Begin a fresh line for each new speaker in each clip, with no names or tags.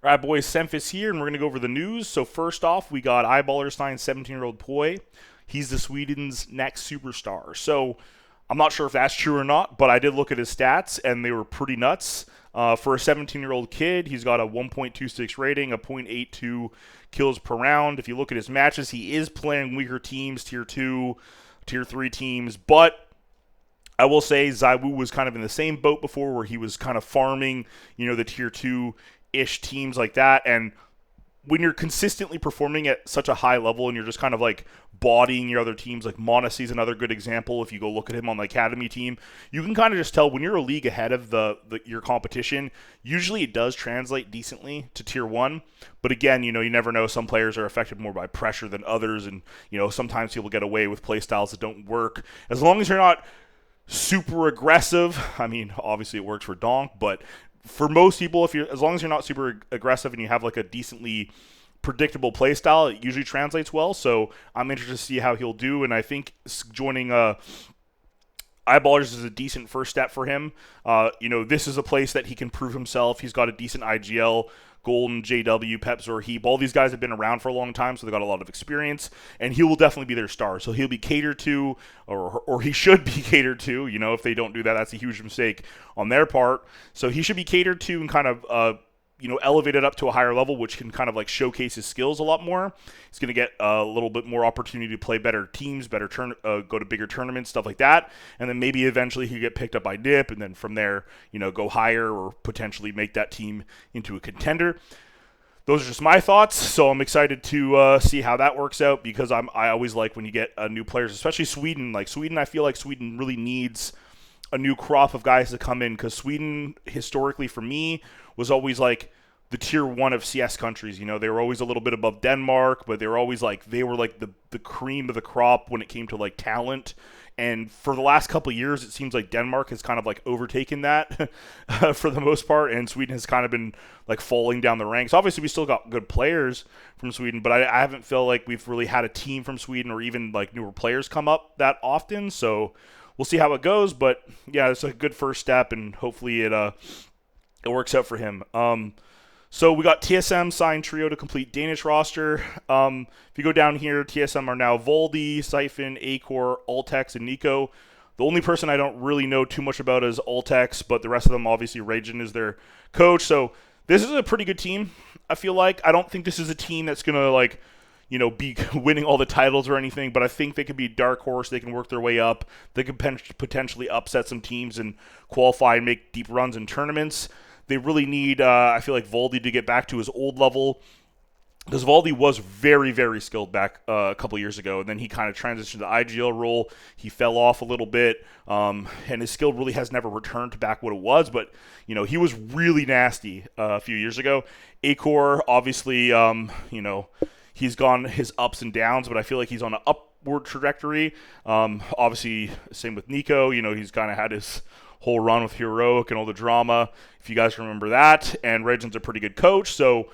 All right, boys, SEMPHIS here, and we're going to go over the news. So first off, we got Eyeballer signed 17-year-old Poi. He's the Sweden's next superstar. So I'm not sure if that's true or not, but I did look at his stats, and they were pretty nuts. For a 17-year-old kid, he's got a 1.26 rating, a .82 kills per round. If you look at his matches, he is playing weaker teams, Tier 2, Tier 3 teams, but I will say Zaiwu was kind of in the same boat before where he was kind of farming, the Tier 2-ish teams like that. And when you're consistently performing at such a high level and you're just kind of like bodying your other teams, like Monacy's another good example. If you go look at him on the academy team, you can kind of just tell when you're a league ahead of your competition, usually it does translate decently to Tier 1. But again, you never know. Some players are affected more by pressure than others. And, sometimes people get away with play styles that don't work. As long as you're not super aggressive. I mean, obviously it works for Donk, but for most people, as long as you're not super aggressive and you have like a decently predictable play style, it usually translates well. So I'm interested to see how he'll do, and I think joining Eyeballers is a decent first step for him. This is a place that he can prove himself. He's got a decent IGL. Golden, JW, Pepzor, Heap, all these guys have been around for a long time, so they've got a lot of experience, and he will definitely be their star. So he'll be catered to, or he should be catered to. If they don't do that, that's a huge mistake on their part. So he should be catered to and kind of elevated up to a higher level, which can kind of like showcase his skills a lot more. He's going to get a little bit more opportunity to play better teams, go to bigger tournaments, stuff like that. And then maybe eventually he get picked up by Nip, and then from there, go higher or potentially make that team into a contender. Those are just my thoughts, so I'm excited to see how that works out, because I always like when you get new players, especially Sweden. Like Sweden, I feel like Sweden really needs a new crop of guys to come in, because Sweden, historically for me, was always like the Tier 1 of CS countries. They were always a little bit above Denmark, but they were always like, the cream of the crop when it came to like talent. And for the last couple of years, it seems like Denmark has kind of like overtaken that for the most part, and Sweden has kind of been like falling down the ranks. Obviously, we still got good players from Sweden, but I haven't felt like we've really had a team from Sweden or even like newer players come up that often. So we'll see how it goes, but yeah, it's a good first step, and hopefully it works out for him. So we got TSM signed Trio to complete Danish roster. If you go down here, TSM are now Voldy, Siphon, Acor, Altex, and Nico. The only person I don't really know too much about is Altex, but the rest of them, obviously, Rajan is their coach. So this is a pretty good team, I feel like. I don't think this is a team that's going to, be winning all the titles or anything, but I think they could be a dark horse. They can work their way up. They could potentially upset some teams and qualify and make deep runs in tournaments. They really need, I feel like, Voldy to get back to his old level, because Voldy was very, very skilled back a couple years ago, and then he kind of transitioned to the IGL role. He fell off a little bit, and his skill really has never returned to back what it was, but, he was really nasty a few years ago. Acor, obviously, he's gone his ups and downs, but I feel like he's on an upward trajectory. Obviously, same with Nico. He's kind of had his whole run with Heroic and all the drama, if you guys remember that. And Regin's a pretty good coach, so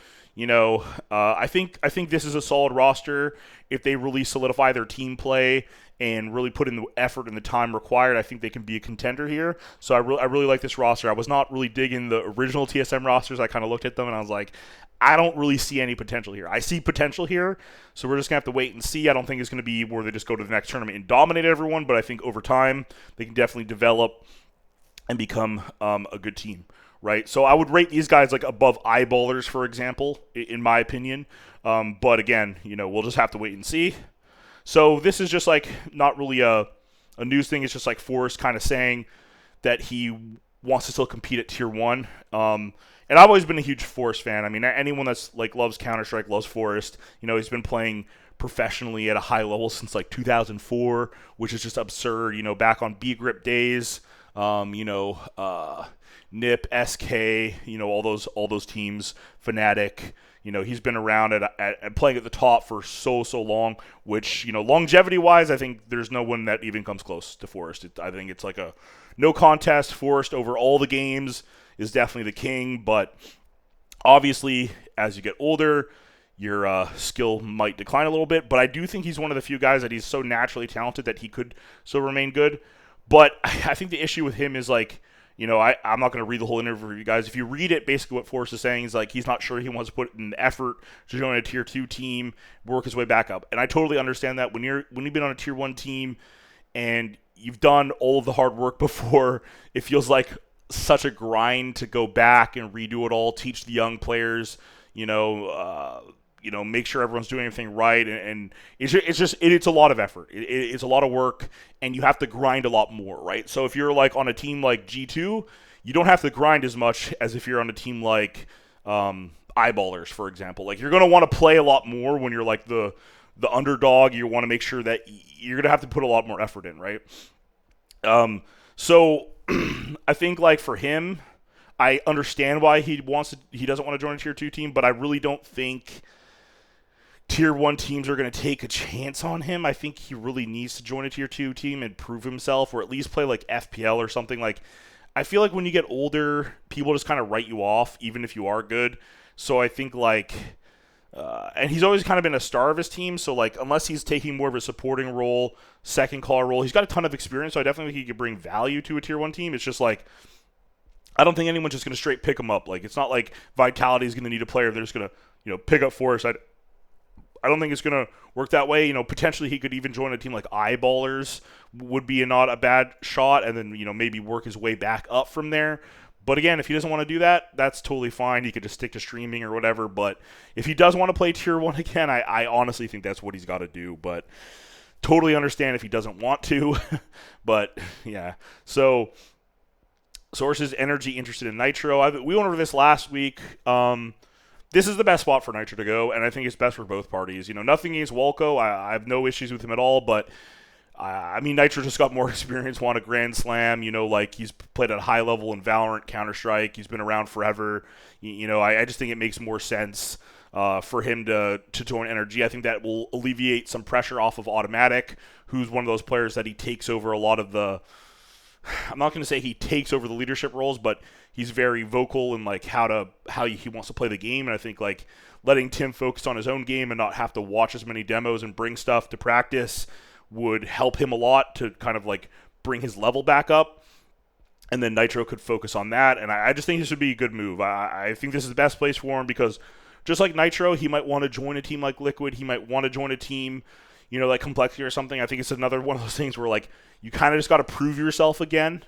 I think this is a solid roster. If they really solidify their team play and really put in the effort and the time required, I think they can be a contender here. So I really like this roster. I was not really digging the original TSM rosters. I kind of looked at them and I was like, I don't really see any potential here. I see potential here, so we're just going to have to wait and see. I don't think it's going to be where they just go to the next tournament and dominate everyone, but I think over time they can definitely develop and become a good team, right? So I would rate these guys like above Eyeballers, for example, in my opinion. But again, we'll just have to wait and see. So this is just like not really a news thing. It's just like Forrest kind of saying that he wants to still compete at Tier 1. And I've always been a huge Forrest fan. I mean, anyone that's like loves Counter-Strike loves Forrest. He's been playing professionally at a high level since like 2004, which is just absurd. Back on B-Grip days. Nip, SK, all those teams, Fnatic, he's been around at playing at the top for so long, which, longevity-wise, I think there's no one that even comes close to Forrest. I think it's like a no contest. Forrest over all the games is definitely the king, but obviously, as you get older, your skill might decline a little bit, but I do think he's one of the few guys that he's so naturally talented that he could still remain good. But I think the issue with him is like I'm not going to read the whole interview for you guys. If you read it, basically what Forrest is saying is like he's not sure he wants to put in the effort to join a tier 2 team, work his way back up. And I totally understand that when you've been on a tier 1 team and you've done all of the hard work before, it feels like such a grind to go back and redo it all, teach the young players, make sure everyone's doing everything right, and it's a lot of effort. It's a lot of work, and you have to grind a lot more, right? So if you're like on a team like G2, you don't have to grind as much as if you're on a team like Eyeballers, for example. Like you're going to want to play a lot more when you're like the underdog. You want to make sure that you're going to have to put a lot more effort in, right? So I think like for him, I understand why he doesn't want to join a tier 2 team, but I really don't think tier 1 teams are going to take a chance on him. I think he really needs to join a tier 2 team and prove himself, or at least play like FPL or something. Like I feel like when you get older, people just kind of write you off, even if you are good. So I think like, and he's always kind of been a star of his team. So like, unless he's taking more of a supporting role, second caller role, he's got a ton of experience. So I definitely think he could bring value to a tier 1 team. It's just like, I don't think anyone's just going to straight pick him up. Like it's not like Vitality is going to need a player. They're just going to, pick up Forrest. I don't think it's going to work that way. Potentially he could even join a team like Eyeballers would be not a bad shot, and then, maybe work his way back up from there. But again, if he doesn't want to do that, that's totally fine. He could just stick to streaming or whatever. But if he does want to play tier 1 again, I honestly think that's what he's got to do. But totally understand if he doesn't want to. But yeah, so Sources Energy interested in Nitro. We went over this last week. This is the best spot for Nitro to go, and I think it's best for both parties. Nothing against Walco. I have no issues with him at all, but Nitro just got more experience, won a Grand Slam. Like he's played at a high level in Valorant, Counter-Strike. He's been around forever. I just think it makes more sense for him to join Energy. I think that will alleviate some pressure off of Automatic, who's one of those players that he takes over a lot of the... I'm not going to say he takes over the leadership roles, but he's very vocal in like how he wants to play the game. And I think like letting Tim focus on his own game and not have to watch as many demos and bring stuff to practice would help him a lot to kind of like bring his level back up. And then Nitro could focus on that. And I just think this would be a good move. I think this is the best place for him because just like Nitro, he might want to join a team like Liquid. He might want to join a team, like Complexity or something. I think it's another one of those things where like you kind of just got to prove yourself again,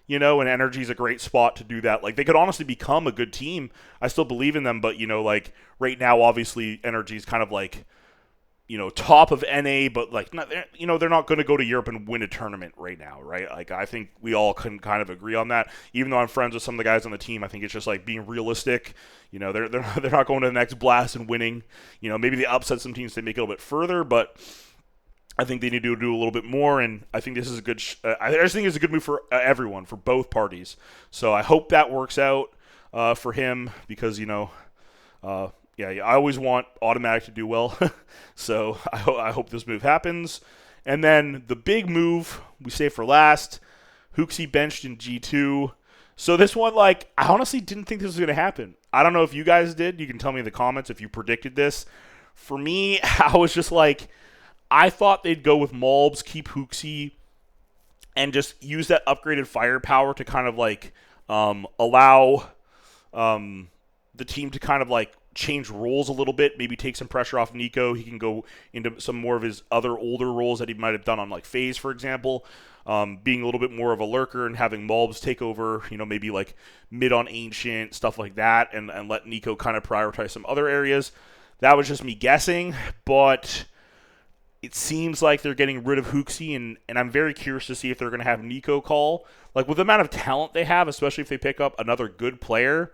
and Energy's a great spot to do that. Like they could honestly become a good team. I still believe in them, but like right now, obviously Energy's kind of like, top of NA, but like not, they're not going to go to Europe and win a tournament right now, right? Like I think we all can kind of agree on that. Even though I'm friends with some of the guys on the team, I think it's just like being realistic. They're not going to the next blast and winning. Maybe they upset some teams to make it a little bit further, but I think they need to do a little bit more, and I think this is a good. I just think it's a good move for everyone, for both parties. So I hope that works out for him because I always want Automatic to do well. So I hope this move happens. And then the big move we save for last: HooXi benched in G2. So this one, like, I honestly didn't think this was going to happen. I don't know if you guys did. You can tell me in the comments if you predicted this. For me, I was just like, I thought they'd go with Malbs, keep HooXi, and just use that upgraded firepower to kind of like allow the team to kind of like change roles a little bit, maybe take some pressure off Nico. He can go into some more of his other older roles that he might have done on like FaZe, for example, being a little bit more of a lurker and having Malbs take over, maybe like mid on Ancient, stuff like that, and let Nico kind of prioritize some other areas. That was just me guessing, but it seems like they're getting rid of HooXi, and I'm very curious to see if they're going to have Nico call. Like, with the amount of talent they have, especially if they pick up another good player,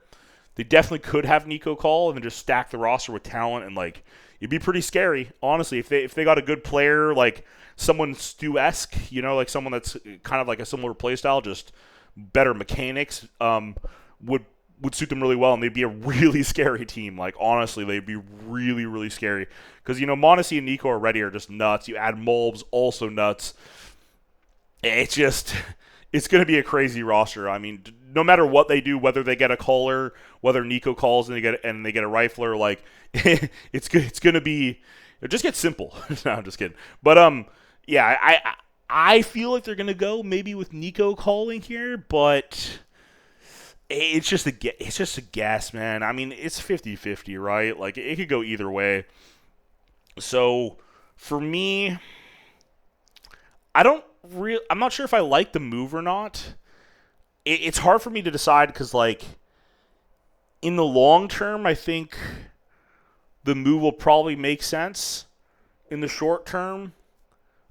they definitely could have Nico call and then just stack the roster with talent, and, like, it'd be pretty scary, honestly. If they got a good player, like someone Stu-esque, like someone that's kind of like a similar playstyle, just better mechanics, would suit them really well, and they'd be a really scary team. Like, honestly, they'd be really, really scary. Because, m0NESY and Nico already are just nuts. You add Malbs, also nuts. It's going to be a crazy roster. I mean, no matter what they do, whether they get a caller, whether Nico calls and they get a rifler, like, it's going to be, it just gets simple. No, I'm just kidding. But, yeah, I feel like they're going to go maybe with Nico calling here, but it's just a guess, man. I mean, it's 50-50, right? Like it could go either way. So for me, I'm not sure if I like the move or not. It's hard for me to decide because like in the long term, I think the move will probably make sense. In the short term,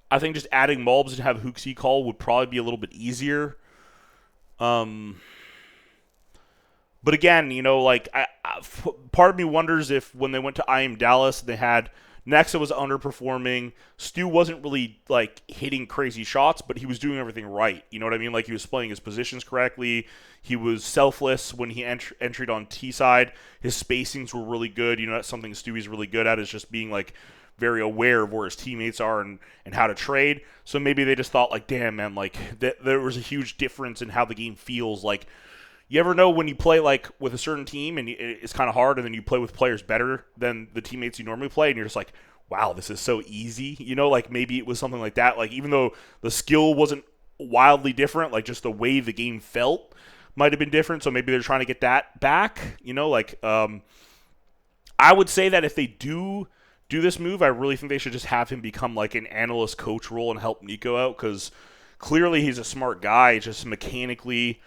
I think just adding Mulbs and have HooXi call would probably be a little bit easier. But again, like part of me wonders if when they went to IM Dallas, they had Nexa was underperforming. Stu wasn't really like hitting crazy shots, but he was doing everything right. You know what I mean? Like he was playing his positions correctly. He was selfless when he entered on T side. His spacings were really good. That's something Stewie's really good at, is just being like very aware of where his teammates are and how to trade. So maybe they just thought like, damn man, like there was a huge difference in how the game feels. Like you ever know when you play like with a certain team and it's kind of hard, and then you play with players better than the teammates you normally play, and you're just like, wow, this is so easy. Like maybe it was something like that. Like even though the skill wasn't wildly different, like just the way the game felt might have been different. So maybe they're trying to get that back. I would say that if they do this move, I really think they should just have him become like an analyst coach role and help Nico out, because clearly he's a smart guy. Just mechanically,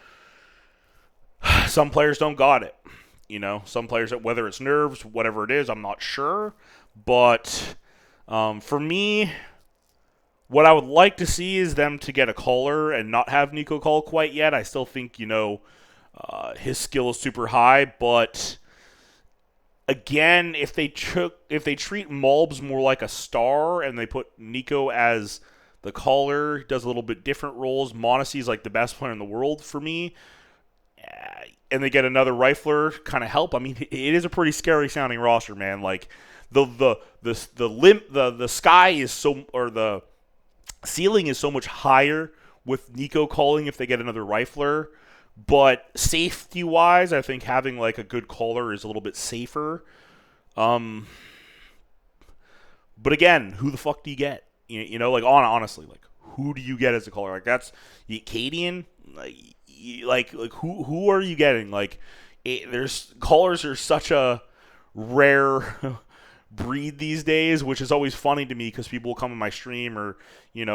some players don't got it. Some players, whether it's nerves, whatever it is, I'm not sure. But for me, what I would like to see is them to get a caller and not have Nico call quite yet. I still think, his skill is super high, but again, if they treat Mulbs more like a star and they put Nico as the caller, he does a little bit different roles. Monacy's like the best player in the world for me. And they get another rifler kind of help. I mean, it is a pretty scary sounding roster, man. Like the sky is so, or the ceiling is so much higher with Nico calling if they get another rifler. But safety wise, I think having like a good caller is a little bit safer. But again, who the fuck do you get? Honestly, like who do you get as a caller? Like that's Cadian. Like who are you getting? Like there's callers are such a rare breed these days, which is always funny to me because people will come in my stream or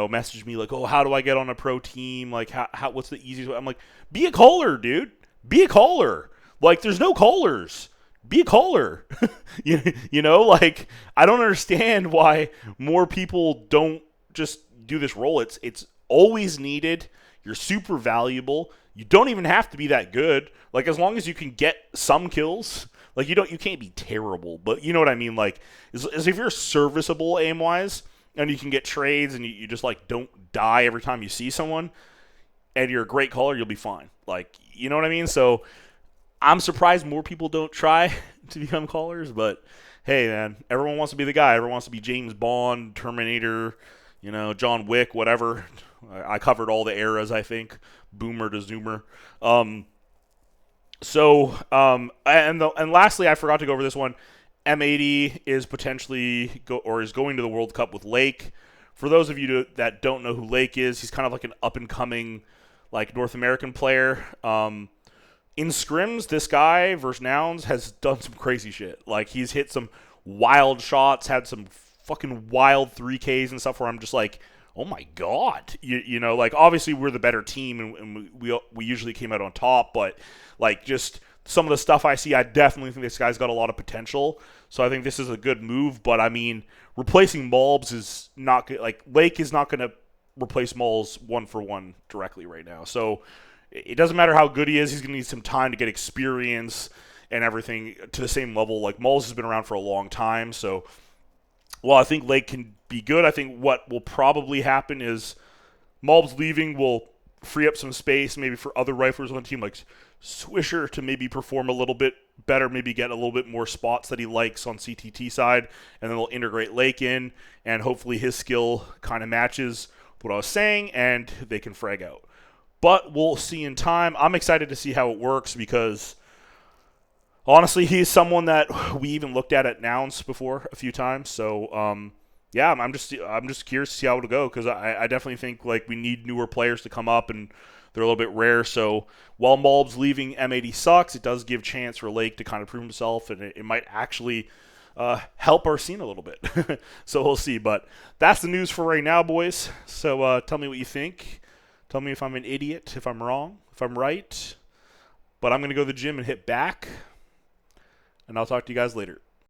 message me like, oh, how do I get on a pro team? Like how what's the easiest way? I'm like, be a caller, dude. Be a caller. Like there's no callers. Be a caller. Like I don't understand why more people don't just do this role. It's always needed. You're super valuable. You don't even have to be that good. Like as long as you can get some kills, like you can't be terrible, but you know what I mean. Like as if you're serviceable aim wise and you can get trades and you just like don't die every time you see someone, and you're a great caller, you'll be fine. Like you know what I mean. So I'm surprised more people don't try to become callers, but hey man, everyone wants to be the guy. Everyone wants to be James Bond, Terminator, John Wick, whatever. I covered all the eras, I think, boomer to zoomer. And lastly, I forgot to go over this one. M80 is potentially is going to the World Cup with Lake. For those of you that don't know who Lake is, he's kind of like an up and coming, like North American player. In scrims, this guy versus Nouns has done some crazy shit. Like he's hit some wild shots, had some fucking wild 3Ks and stuff where I'm just like, oh my god, like obviously we're the better team and we usually came out on top, but like just some of the stuff I see, I definitely think this guy's got a lot of potential. So I think this is a good move, but I mean, replacing Mulbs is not good. Like Lake is not going to replace Mulbs 1-for-1 directly right now. So it doesn't matter how good he is, he's going to need some time to get experience and everything to the same level. Like Mulbs has been around for a long time, so while I think Lake can be good, I think what will probably happen is Mulbs leaving will free up some space maybe for other riflers on the team like Swisher to maybe perform a little bit better, maybe get a little bit more spots that he likes on CTT side, and then they'll integrate Lake in, and hopefully his skill kind of matches what I was saying, and they can frag out. But we'll see in time. I'm excited to see how it works because honestly, he's someone that we even looked at Nouns before a few times. So, yeah, I'm just curious to see how it'll go because I definitely think like we need newer players to come up, and They're a little bit rare. So while Mulb's leaving M80 sucks, it does give chance for Lake to kind of prove himself, and it might actually help our scene a little bit. So we'll see. But that's the news for right now, boys. So tell me what you think. Tell me if I'm an idiot, if I'm wrong, if I'm right. But I'm going to go to the gym and hit back, and I'll talk to you guys later.